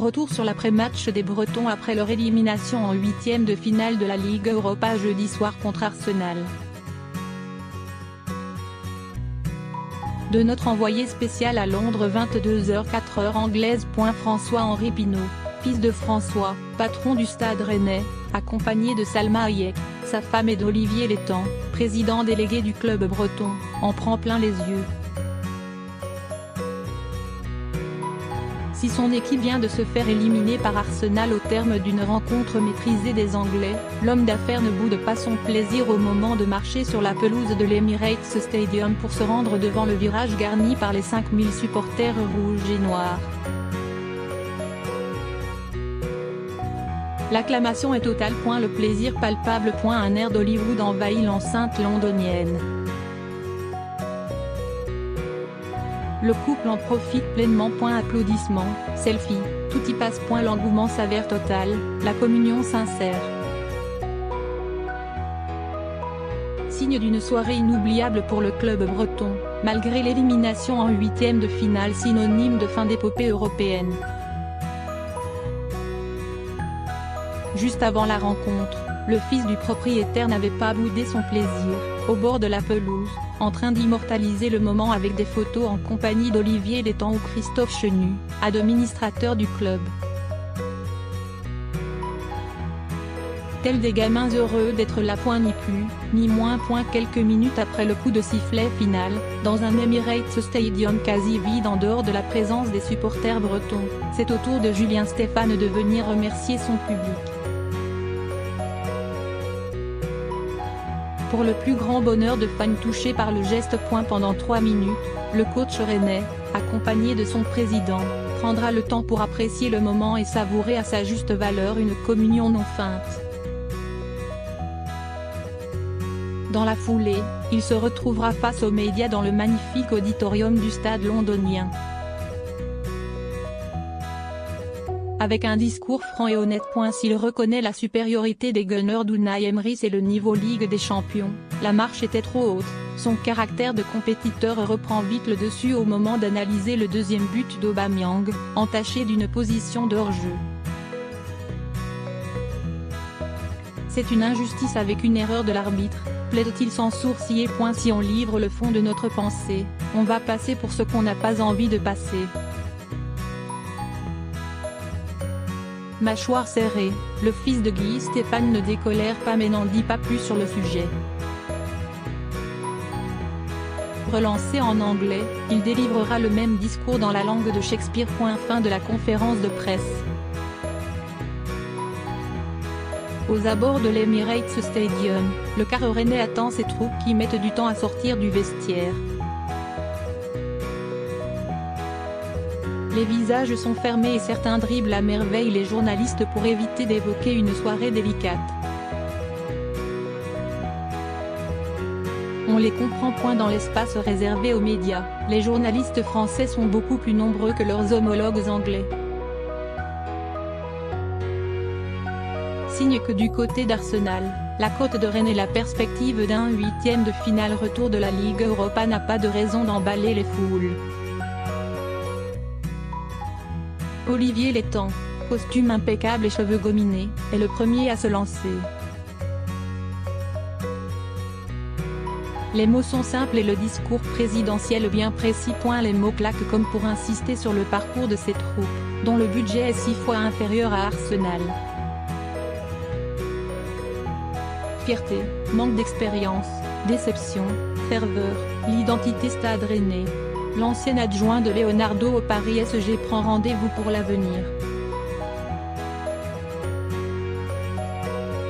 Retour sur l'après-match des Bretons après leur élimination en huitième de finale de la Ligue Europa jeudi soir contre Arsenal. De notre envoyé spécial à Londres 22h04 anglaise. François-Henri Pinault, fils de François, patron du Stade Rennais, accompagné de Salma Hayek, sa femme et d'Olivier Létang, président délégué du club breton, en prend plein les yeux. Si son équipe vient de se faire éliminer par Arsenal au terme d'une rencontre maîtrisée des Anglais, l'homme d'affaires ne boude pas son plaisir au moment de marcher sur la pelouse de l'Emirates Stadium pour se rendre devant le virage garni par les 5000 supporters rouges et noirs. L'acclamation est totale. Le plaisir palpable. Un air d'Hollywood envahit l'enceinte londonienne. Le couple en profite pleinement. Applaudissements, selfies, tout y passe. L'engouement s'avère total, la communion sincère. Signe d'une soirée inoubliable pour le club breton, malgré l'élimination en huitième de finale, synonyme de fin d'épopée européenne. Juste avant la rencontre, le fils du propriétaire n'avait pas boudé son plaisir, au bord de la pelouse, en train d'immortaliser le moment avec des photos en compagnie d'Olivier Létang ou Christophe Chenu, administrateur du club. Tels des gamins heureux d'être là. Ni plus, ni moins. Quelques minutes après le coup de sifflet final, dans un Emirates Stadium quasi vide en dehors de la présence des supporters bretons, c'est au tour de Julien Stéphane de venir remercier son public. Pour le plus grand bonheur de fans touchés par le geste. Pendant 3 minutes, le coach rennais, accompagné de son président, prendra le temps pour apprécier le moment et savourer à sa juste valeur une communion non feinte. Dans la foulée, il se retrouvera face aux médias dans le magnifique auditorium du stade londonien. Avec un discours franc et honnête. S'il reconnaît la supériorité des Gunners d'Unai Emery et le niveau Ligue des Champions, la marche était trop haute, son caractère de compétiteur reprend vite le dessus au moment d'analyser le deuxième but d'Aubameyang, entaché d'une position de hors-jeu. C'est une injustice avec une erreur de l'arbitre, plaide-t-il sans sourciller. Si on livre le fond de notre pensée, on va passer pour ce qu'on n'a pas envie de passer. Mâchoire serrée, le fils de Guy Stéphane ne décolère pas mais n'en dit pas plus sur le sujet. Relancé en anglais, il délivrera le même discours dans la langue de Shakespeare. Fin de la conférence de presse. Aux abords de l'Emirates Stadium, le carre rennais attend ses troupes qui mettent du temps à sortir du vestiaire. Les visages sont fermés et certains dribblent à merveille les journalistes pour éviter d'évoquer une soirée délicate. On les comprend. Dans l'espace réservé aux médias, les journalistes français sont beaucoup plus nombreux que leurs homologues anglais. Signe que du côté d'Arsenal, la Côte de Rennes et la perspective d'un huitième de finale retour de la Ligue Europa n'a pas de raison d'emballer les foules. Olivier Létang, costume impeccable et cheveux gominés, est le premier à se lancer. Les mots sont simples et le discours présidentiel bien précis. Les mots claquent comme pour insister sur le parcours de ses troupes, dont le budget est 6 fois inférieur à Arsenal. Fierté, manque d'expérience, déception, ferveur, l'identité Stade Rennais. L'ancien adjoint de Leonardo au Paris SG prend rendez-vous pour l'avenir.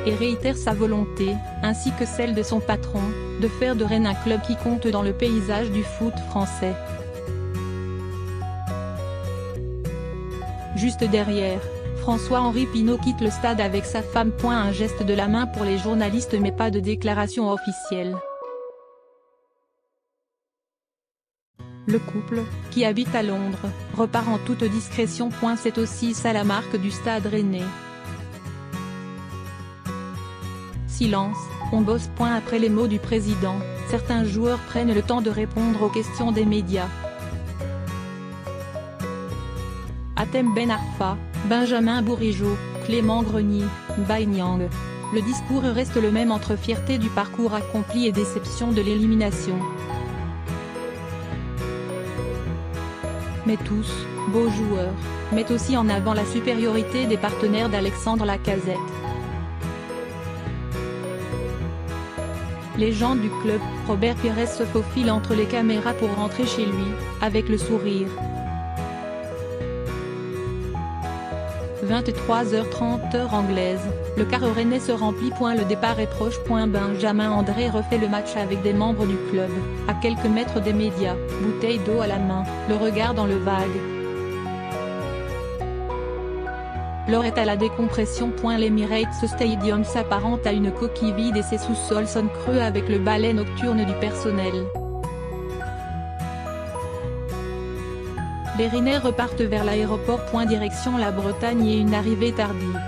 Et réitère sa volonté, ainsi que celle de son patron, de faire de Rennes un club qui compte dans le paysage du foot français. Juste derrière, François-Henri Pinault quitte le stade avec sa femme. Un geste de la main pour les journalistes mais pas de déclaration officielle. Le couple, qui habite à Londres, repart en toute discrétion. C'est aussi ça la marque du Stade Rennais. Silence, on bosse. Après les mots du président, certains joueurs prennent le temps de répondre aux questions des médias. Hatem Ben Arfa, Benjamin Bourigeaud, Clément Grenier, Bai Niang. Le discours reste le même entre fierté du parcours accompli et déception de l'élimination. Mais tous, beaux joueurs, mettent aussi en avant la supériorité des partenaires d'Alexandre Lacazette. Légende du club, Robert Pires se faufile entre les caméras pour rentrer chez lui, avec le sourire. 23h30 heure anglaise, le quart rennais se remplit. Le départ est proche. Benjamin André refait le match avec des membres du club, à quelques mètres des médias, bouteille d'eau à la main, le regard dans le vague. L'heure est à la décompression. L'Emirates Stadium s'apparente à une coquille vide et ses sous-sols sonnent creux avec le ballet nocturne du personnel. Les Rennais repartent vers l'aéroport. Direction la Bretagne et une arrivée tardive.